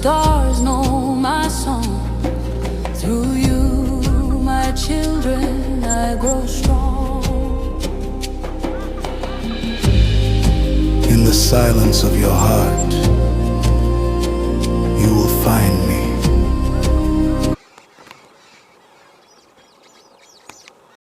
stars know my song. Through you, my children, I grow strong. In the silence of your heart,